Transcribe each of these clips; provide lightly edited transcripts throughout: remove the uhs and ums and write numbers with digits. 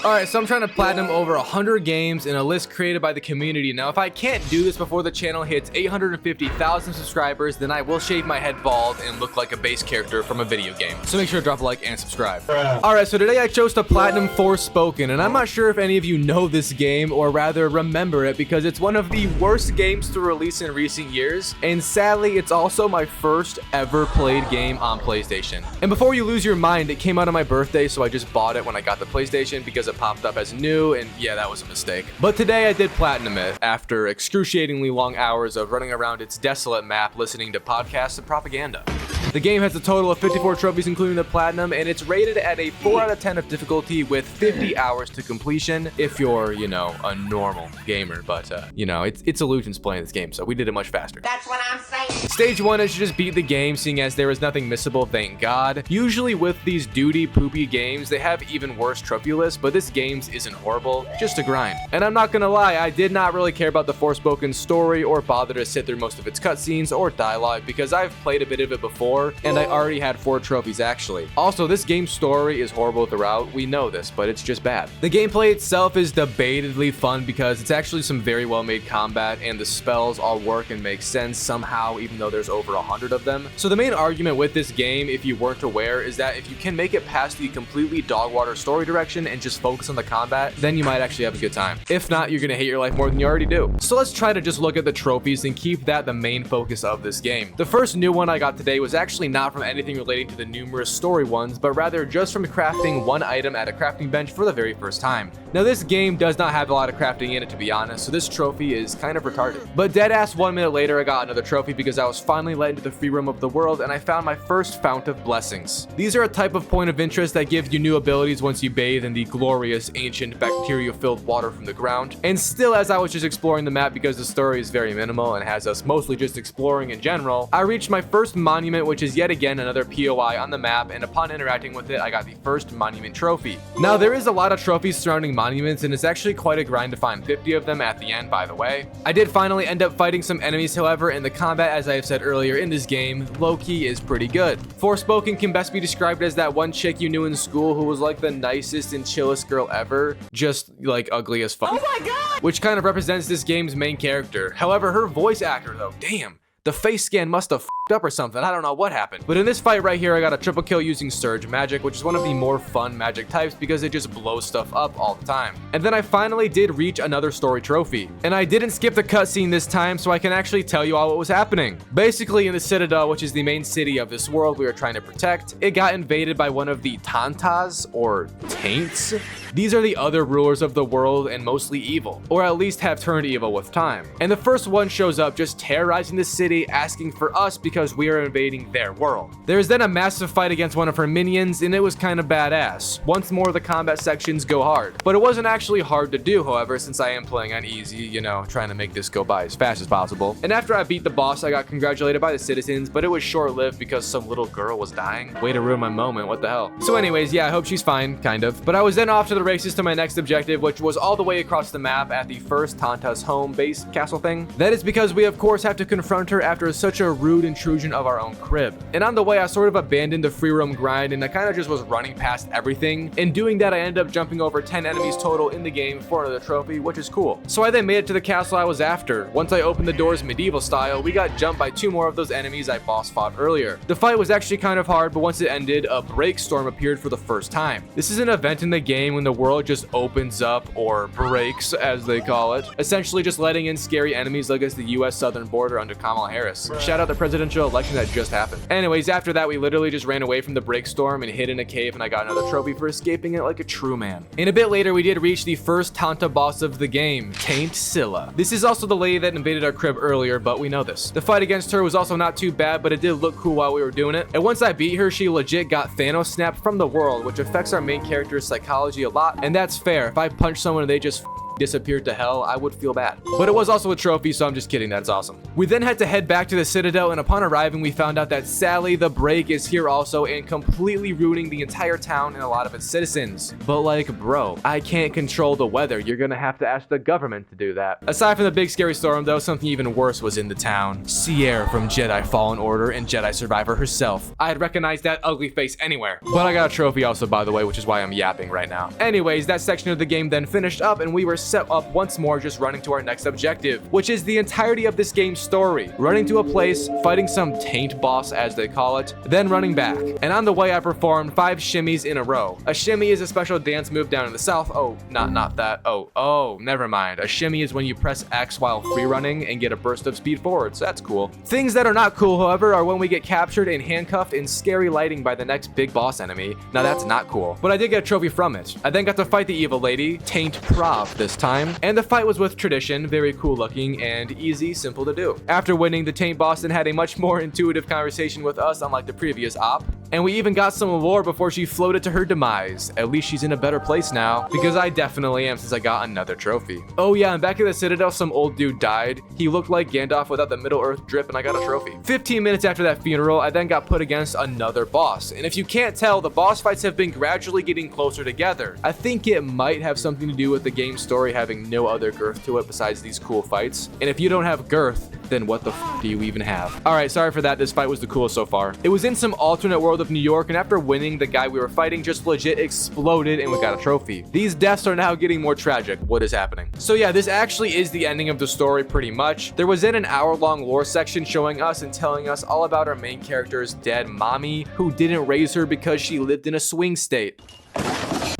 Alright, so I'm trying to platinum over 100 games in a list created by the community. Now, if I can't do this before the channel hits 850,000 subscribers, then I will shave my head bald and look like a base character from a video game. So make sure to drop a like and subscribe. Alright, so today I chose to platinum Forspoken, and I'm not sure if any of you know this game, or rather remember it, because it's one of the worst games to release in recent years, and sadly, it's also my first ever played game on PlayStation. And before you lose your mind, it came out on my birthday, so I just bought it when I got the PlayStation because it popped up as new, and yeah, that was a mistake. But today I did platinum it after excruciatingly long hours of running around its desolate map listening to podcasts and propaganda. The game has a total of 54 trophies including the platinum, and it's rated at a 4 out of 10 of difficulty with 50 hours to completion if you're, you know, a normal gamer. But, you know, Its Ilusion's playing this game, so we did it much faster. That's what I'm saying. Stage 1 is to just beat the game, seeing as there is nothing missable, thank God. Usually with these duty poopy games, they have even worse trophy lists, but this game's isn't horrible, just a grind. And I'm not gonna lie, I did not really care about the Forspoken story or bother to sit through most of its cutscenes or dialogue because I've played a bit of it before, and I already had 4 trophies actually. Also, this game's story is horrible throughout, we know this, but it's just bad. The gameplay itself is debatedly fun because it's actually some very well made combat, and the spells all work and make sense somehow even though there's over 100 of them. So the main argument with this game, if you weren't aware, is that if you can make it past the completely dog water story direction and just focus on the combat, then you might actually have a good time. If not, you're gonna hate your life more than you already do. So let's try to just look at the trophies and keep that the main focus of this game. The first new one I got today was actually not from anything relating to the numerous story ones, but rather just from crafting one item at a crafting bench for the very first time. Now this game does not have a lot of crafting in it, to be honest, so this trophy is kind of retarded. But deadass 1 minute later I got another trophy because I was finally let into the free roam of the world and I found my first fount of blessings. These are a type of point of interest that gives you new abilities once you bathe in the glorious ancient bacteria-filled water from the ground. And still, as I was just exploring the map because the story is very minimal and has us mostly just exploring in general, I reached my first monument, which is yet again another POI on the map, and upon interacting with it I got the first monument trophy. Now there is a lot of trophies surrounding monuments, and it's actually quite a grind to find 50 of them at the end, by the way. I did finally end up fighting some enemies, however, and the combat, as I have said earlier in this game, low-key is pretty good. Forspoken can best be described as that one chick you knew in school who was like the nicest and chillest girl ever, just like ugly as fuck. Oh my god! Which kind of represents this game's main character. However, her voice actor though, damn. The face scan must have f***ed up or something, I don't know what happened. But in this fight right here, I got a triple kill using Surge Magic, which is one of the more fun magic types because it just blows stuff up all the time. And then I finally did reach another story trophy. And I didn't skip the cutscene this time, so I can actually tell you all what was happening. Basically, in the Citadel, which is the main city of this world we are trying to protect, it got invaded by one of the Tantas, or Taints. These are the other rulers of the world and mostly evil, or at least have turned evil with time. And the first one shows up just terrorizing the city, asking for us because we are invading their world. There is then a massive fight against one of her minions, and it was kind of badass. Once more, the combat sections go hard. But it wasn't actually hard to do, however, since I am playing on easy, you know, trying to make this go by as fast as possible. And after I beat the boss, I got congratulated by the citizens, but it was short-lived because some little girl was dying. Way to ruin my moment, what the hell. So anyways, yeah, I hope she's fine, kind of. But I was then off to the races to my next objective, which was all the way across the map at the first Tanta's home base castle thing. That is because we of course have to confront her after such a rude intrusion of our own crib. And on the way, I sort of abandoned the free roam grind and I kind of just was running past everything. In doing that, I ended up jumping over 10 enemies total in the game for another trophy, which is cool. So I then made it to the castle I was after. Once I opened the doors medieval style, we got jumped by 2 more of those enemies I boss fought earlier. The fight was actually kind of hard, but once it ended, a break storm appeared for the first time. This is an event in the game when the world just opens up, or breaks as they call it, essentially just letting in scary enemies like it's the US southern border under Kamala Harris. Shout out the presidential election that just happened. Anyways, after that we literally just ran away from the break storm and hid in a cave, and I got another trophy for escaping it like a true man. And a bit later we did reach the first Tanta boss of the game, Taint Scylla. This is also the lady that invaded our crib earlier, but we know this. The fight against her was also not too bad, but it did look cool while we were doing it. And once I beat her, she legit got Thanos snapped from the world, which affects our main character's psychology a lot, and that's fair. If I punch someone and they just disappeared to hell, I would feel bad. But it was also a trophy, so I'm just kidding, that's awesome. We then had to head back to the Citadel, and upon arriving, we found out that Sally the Break is here also and completely ruining the entire town and a lot of its citizens. But like, bro, I can't control the weather. You're gonna have to ask the government to do that. Aside from the big scary storm though, something even worse was in the town. Sierra from Jedi Fallen Order and Jedi Survivor herself. I had recognized that ugly face anywhere. But I got a trophy also, by the way, which is why I'm yapping right now. Anyways, that section of the game then finished up and we were set up once more, just running to our next objective, which is the entirety of this game's story. Running to a place, fighting some taint boss as they call it, then running back. And on the way I performed 5 shimmies in a row. A shimmy is a special dance move down in the south. Oh, not that. Oh, never mind. A shimmy is when you press X while free running and get a burst of speed forward, so that's cool. Things that are not cool, however, are when we get captured and handcuffed in scary lighting by the next big boss enemy. Now that's not cool, but I did get a trophy from it. I then got to fight the evil lady, Taint Prov this time, and the fight was with tradition, very cool looking and easy, simple to do. After winning, the Taint boss then had a much more intuitive conversation with us unlike the previous op, and we even got some lore before she floated to her demise. At least she's in a better place now, because I definitely am since I got another trophy. Oh yeah, and back at the Citadel, some old dude died. He looked like Gandalf without the Middle-earth drip, and I got a trophy. 15 minutes after that funeral, I then got put against another boss, and if you can't tell, the boss fights have been gradually getting closer together. I think it might have something to do with the game's story having no other girth to it besides these cool fights, and if you don't have girth, then what the f do you even have? Alright, sorry for that, this fight was the coolest so far. It was in some alternate world of New York, and after winning, the guy we were fighting just legit exploded and we got a trophy. These deaths are now getting more tragic. What is happening? So yeah, this actually is the ending of the story pretty much. There was then an hour-long lore section showing us and telling us all about our main character's dead mommy, who didn't raise her because she lived in a swing state.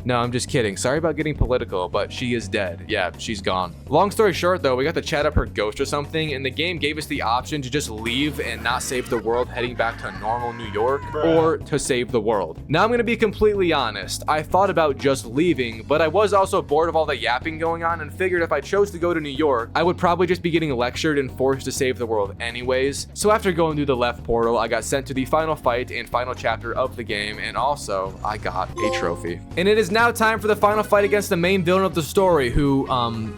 No, I'm just kidding. Sorry about getting political, but she is dead. Yeah, she's gone. Long story short though, we got to chat up her ghost or something, and the game gave us the option to just leave and not save the world heading back to normal New York, or to save the world. Now I'm gonna be completely honest. I thought about just leaving, but I was also bored of all the yapping going on and figured if I chose to go to New York, I would probably just be getting lectured and forced to save the world anyways. So after going through the left portal, I got sent to the final fight and final chapter of the game, and also I got a trophy. And it is now time for the final fight against the main villain of the story, who,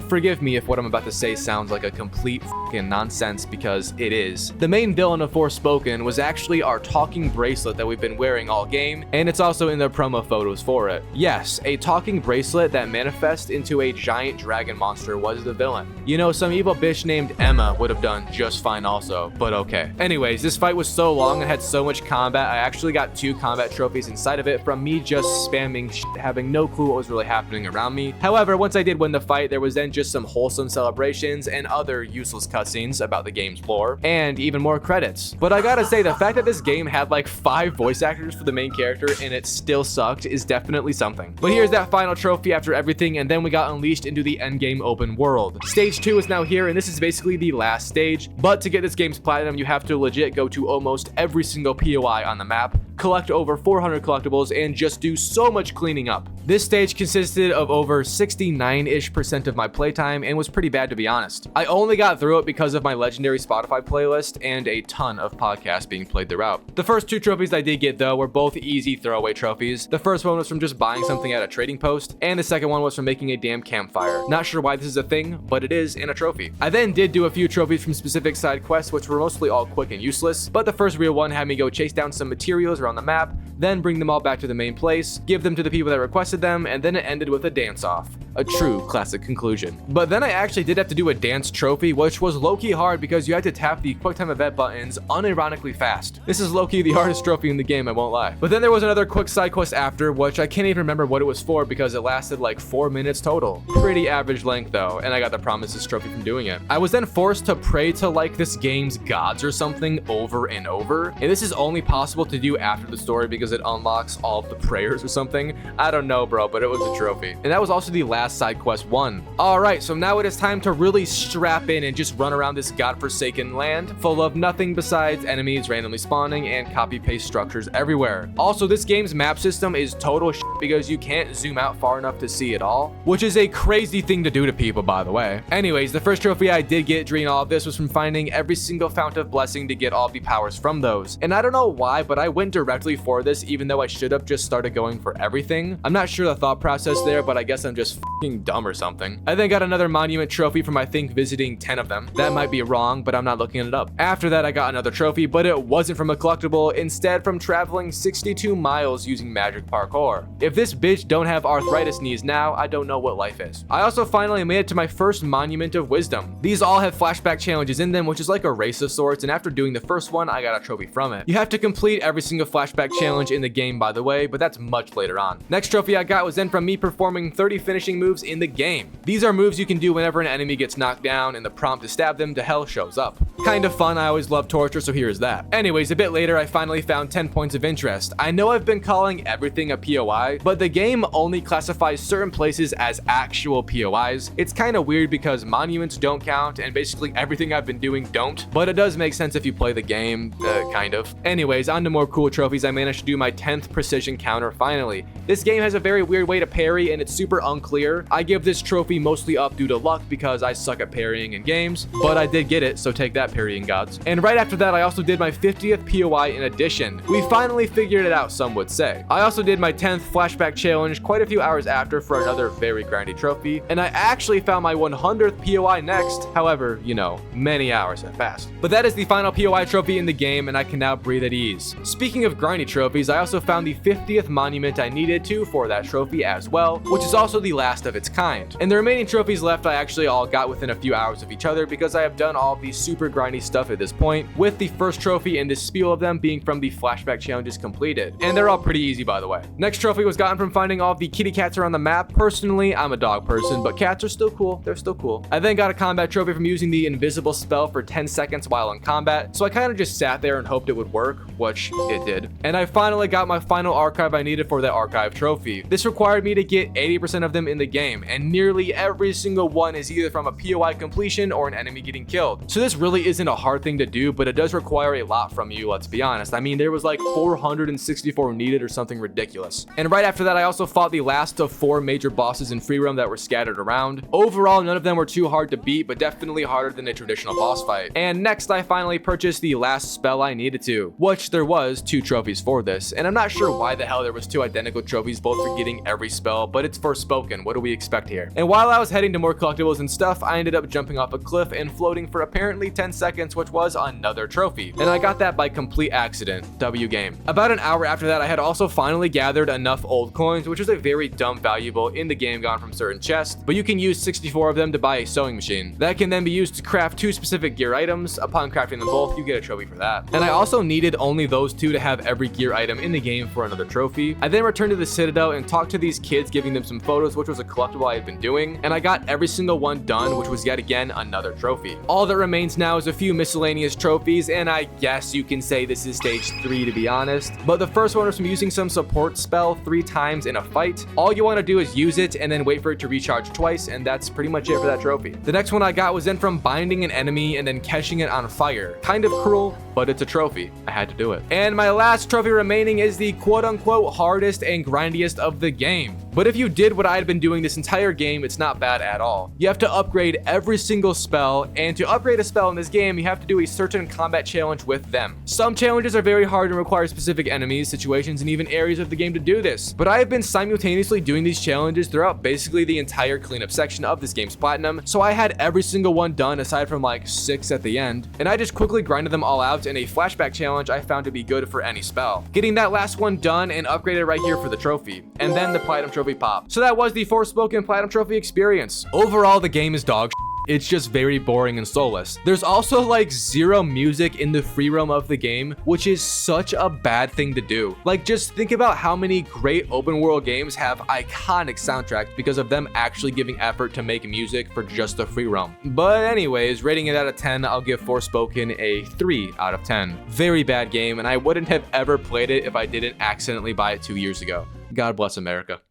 forgive me if what I'm about to say sounds like a complete fucking nonsense, because it is. The main villain of Forspoken was actually our talking bracelet that we've been wearing all game, and it's also in the promo photos for it. Yes, a talking bracelet that manifests into a giant dragon monster was the villain. You know, some evil bitch named Emma would have done just fine also, but okay. Anyways, this fight was so long and had so much combat, I actually got 2 combat trophies inside of it from me just spamming shit, having no clue what was really happening around me. However, once I did win the fight, there was then just some wholesome celebrations and other useless cutscenes about the game's lore, and even more credits. But I gotta say, the fact that this game had like 5 voice actors for the main character and it still sucked is definitely something. But here's that final trophy after everything, and then we got unleashed into the endgame open world. Stage 2 is now here, and this is basically the last stage, but to get this game's platinum, you have to legit go to almost every single POI on the map, collect over 400 collectibles, and just do so much cleaning up. This stage consisted of over 69% of my playtime and was pretty bad, to be honest. I only got through it because of my legendary Spotify playlist and a ton of podcasts being played throughout. The first 2 trophies I did get though were both easy throwaway trophies. The first one was from just buying something at a trading post, and the second one was from making a damn campfire. Not sure why this is a thing, but it is, and a trophy. I then did do a few trophies from specific side quests, which were mostly all quick and useless, but the first real one had me go chase down some materials around the map, then bring them all back to the main place, give them to the people that requested them, and then it ended with a dance-off. A true classic conclusion. But then I actually did have to do a dance trophy, which was low-key hard because you had to tap the QuickTime event buttons unironically fast. This is low-key the hardest trophy in the game, I won't lie. But then there was another quick side quest after, which I can't even remember what it was for because it lasted like 4 minutes total. Pretty average length though, and I got the Promises trophy from doing it. I was then forced to pray to like this game's gods or something over and over, and this is only possible to do after the story because it unlocks all of the prayers or something. I don't know, bro, but it was a trophy. And that was also the last side quest one. Alright, so now it is time to really strap in and just run around this godforsaken land full of nothing besides enemies randomly spawning and copy-paste structures everywhere. Also, this game's map system is total shit because you can't zoom out far enough to see it all, which is a crazy thing to do to people, by the way. Anyways, the first trophy I did get during all of this was from finding every single fountain of blessing to get all the powers from those. And I don't know why, but I went directly for this even though I should have just started going for everything. I'm not sure the thought process there, but I guess I'm just f***ing dumb or something. I then got another monument trophy from I think visiting 10 of them. That might be wrong, but I'm not looking it up. After that, I got another trophy, but it wasn't from a collectible, instead from traveling 62 miles using magic parkour. If this bitch don't have arthritis knees now, I don't know what life is. I also finally made it to my first monument of wisdom. These all have flashback challenges in them, which is like a race of sorts, and after doing the first one, I got a trophy from it. You have to complete every single flashback challenge in the game, by the way, but that's much later on. Next trophy I got was then from me performing 30 finishing moves in the game. These are moves you can do whenever an enemy gets knocked down and the prompt to stab them to hell shows up. Kind of fun, I always love torture, so here's that. Anyways, a bit later, I finally found 10 points of interest. I know I've been calling everything a POI, but the game only classifies certain places as actual POIs. It's kind of weird because monuments don't count, and basically everything I've been doing don't, but it does make sense if you play the game, kind of. Anyways, on to more cool trophies. I managed to do my 10th precision counter finally. This game has a very weird way to parry, and it's super unclear. I give this trophy mostly up due to luck because I suck at parrying in games, but I did get it, so take that, parrying gods. And right after that, I also did my 50th POI in addition. We finally figured it out, some would say. I also did my 10th flashback challenge quite a few hours after for another very grindy trophy, and I actually found my 100th POI next. However, you know, many hours have passed. But that is the final POI trophy in the game, and I can now breathe at ease. Speaking of grindy trophies, I also found the 50th monument I needed to for that trophy as well, which is also the last of its kind. And the remaining trophies left I actually all got within a few hours of each other because I have done all of the super grindy stuff at this point, with the first trophy in this spiel of them being from the flashback challenges completed. And they're all pretty easy, by the way. Next trophy was gotten from finding all of the kitty cats around the map. Personally, I'm a dog person, but cats are still cool. They're still cool. I then got a combat trophy from using the invisible spell for 10 seconds while in combat, so I kind of just sat there and hoped it would work, which it did. And I finally got my final archive I needed for that archive trophy. This required me to get 80% of them in the game, and nearly every single one is either from a POI completion or an enemy getting killed. So this really isn't a hard thing to do, but it does require a lot from you, let's be honest. I mean, there was like 464 needed or something ridiculous. And right after that, I also fought the last of 4 major bosses in free roam that were scattered around. Overall, none of them were too hard to beat, but definitely harder than a traditional boss fight. And next, I finally purchased the last spell I needed to, which there was 2 trophies for this. And I'm not sure why the hell there was 2 identical trophies both for getting every spell, but it's Forspoken. What do we expect here? And while I was heading to more collectibles and stuff, I ended up jumping off a cliff and floating for apparently 10 seconds, which was another trophy. And I got that by complete accident. W game. About an hour after that, I had also finally gathered enough old coins, which is a very dumb valuable in the game gone from certain chests, but you can use 64 of them to buy a sewing machine. That can then be used to craft 2 specific gear items. Upon crafting them both, you get a trophy for that. And I also needed only those 2 to have every gear item in the game for another trophy. I then returned to the Citadel and talked to these kids, giving them some photos, which was a collectible I had been doing, and I got every single one done, which was yet again another trophy. All that remains now is a few miscellaneous trophies, and I guess you can say this is stage 3 to be honest, but the first one was from using some support spell 3 times in a fight. All you want to do is use it and then wait for it to recharge twice, and that's pretty much it for that trophy. The next one I got was then from binding an enemy and then catching it on fire. Kind of cruel, but it's a trophy. I had to do it. And my last trophy remaining is the quote-unquote hardest and grindiest of the game. But if you did what I had been doing this entire game, it's not bad at all. You have to upgrade every single spell, and to upgrade a spell in this game, you have to do a certain combat challenge with them. Some challenges are very hard and require specific enemies, situations, and even areas of the game to do this. But I have been simultaneously doing these challenges throughout basically the entire cleanup section of this game's platinum, so I had every single one done aside from like 6 at the end, and I just quickly grinded them all out in a flashback challenge I found to be good for any spell. Getting that last one done and upgraded right here for the trophy, and then the platinum trophy pop. So that was the Forspoken platinum trophy experience. Overall, the game is dog shit. It's just very boring and soulless. There's also like 0 music in the free roam of the game, which is such a bad thing to do. Like, just think about how many great open world games have iconic soundtracks because of them actually giving effort to make music for just the free roam. But anyways, rating it out of 10, I'll give Forspoken a 3 out of 10. Very bad game, and I wouldn't have ever played it if I didn't accidentally buy it 2 years ago. God bless America.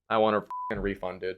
I want a refund, dude.